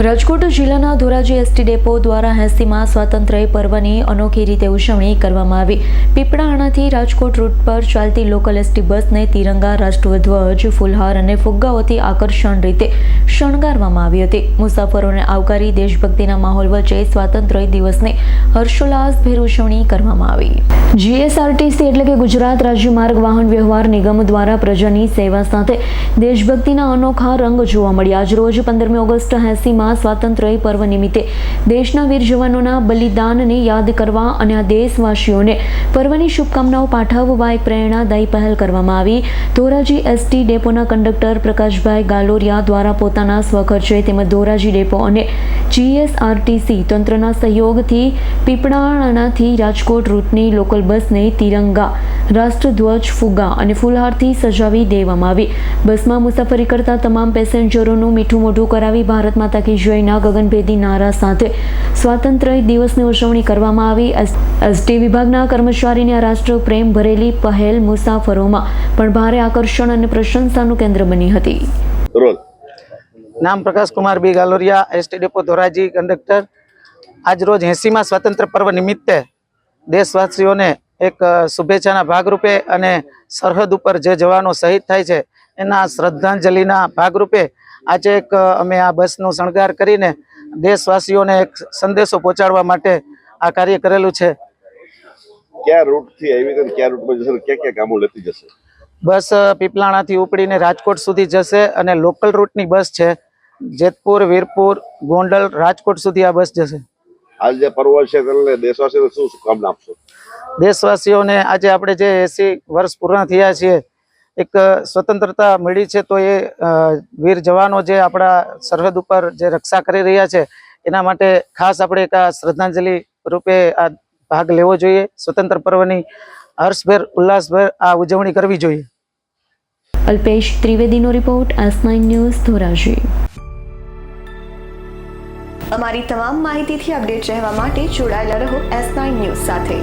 રાજકોટ જિલ્લાના Dhoraji ST depot દ્વારા 80મા સ્વાતંત્ર્ય પર્વની અનોખી રીતે ઉજવણી કરવામાં આવી। પીપળાણાથી રાજકોટ રૂટ પર ચાલતી લોકલ એસટી બસને તિરંગા, રાષ્ટ્રધ્વજ, ફૂલહાર અને ફુગ્ગાઓથી આકર્ષણ રીતે શણગારવામાં આવી હતી। મુસાફરોને આવકારી દેશભક્તિના માહોલ વચ્ચે સ્વાતંત્ર્ય દિવસની હર્ષોલ્લાસભેર ઉજવણી કરવામાં આવી। જીએસઆરટીસી એટલે કે ગુજરાત રાજ્ય માર્ગ વાહન વ્યવહાર નિગમ દ્વારા પ્રજાની સેવા સાથે દેશભક્તિના અનોખા રંગ જોવા મળ્યા। આજ રોજ 15મી ઓગસ્ટ 80મા સ્વાતંત્ર્ય પર્વ નિમિત્તે દેશના વીર જવાનોના બલિદાનને યાદ કરવા અને આ દેશવાસીઓને પર્વની શુભકામનાઓ પાઠવવા એક પ્રેરણાદાયી પહેલ કરવામાં આવી। ધોરાજી એસટી ડેપોના કંડક્ટર પ્રકાશભાઈ ગાલોરિયા દ્વારા પોતાના સ્વખર્ચે તેમજ ધોરાજી ડેપો અને જીએસઆરટીસી તંત્રના સહયોગથી પીપળાણાથી રાજકોટ રૂટની લોકલ બસને તિરંગા, રાષ્ટ્રધ્વજ, ફુગ્ગા અને ફૂલહારથી સજાવી દેવામાં આવી। બસમાં મુસાફરી કરતા તમામ પેસેન્જરોનું મીઠું મોઢું કરાવી ભારત માતા કી જયના ગગનભેદી નારા સાથે સ્વાતંત્ર્ય દિવસની ઉજવણી કરવામાં આવી। એસટી વિભાગના કર્મચારીની આ રાષ્ટ્ર પ્રેમ ભરેલી પહેલ મુસાફરોમાં પણ ભારે આકર્ષણ અને પ્રશંસાનું કેન્દ્ર બની હતી। નામ પ્રકાશ કુમાર બી Galoriya, ST depot Dhoraji conductor. આજ રોજ 80મા સ્વાતંત્ર્ય પર્વ નિમિત્તે દેશવાસીઓને એક શુભેચ્છાના ભાગરૂપે અને સરહદ ઉપર જે જવાનો શહીદ થાય છે એના શ્રદ્ધાંજલિના ભાગરૂપે આજે એક અમે આ બસનો શણગાર કરીને દેશવાસીઓને એક સંદેશો પહોંચાડવા માટે આ કાર્ય કરેલું છે। ક્યાં રૂટથી આવી અને ક્યાં રૂટમાં જશે, ક્યાં ક્યાં ગામો લેતી જશે? બસ પીપળાણાથી ઉપડીને રાજકોટ સુધી જશે અને લોકલ રૂટની બસ છે। જેતપુર, વીરપુર, ગોંડલ, રાજકોટ સુધી આ બસ જશે। આજે જે પર્વ છે એટલે દેશવાસીઓને શું શુભકામના આપશો? દેશવાસીઓને આજે આપણે જે 80 વર્ષ પૂર્ણ થયા છીએ, એક સ્વતંત્રતા મળી છે, તો એ વીર જવાનો જે આપણા સરહદ ઉપર જે રક્ષા કરી રહ્યા છે એના માટે ખાસ આપણે એક આ શ્રદ્ધાંજલિ રૂપે આ ભાગ લેવો જોઈએ। સ્વતંત્ર પર્વની હર્ષભેર, ઉલ્લાસભેર આ ઉજવણી કરવી જોઈએ। અલ્પેશ ત્રિવેદીનો રિપોર્ટ, S9 ન્યૂઝ, ધોરાજી। અમારી તમામ માહિતીથી અપડેટ રહેવા માટે જોડાયેલા રહો S9 ન્યૂઝ સાથે।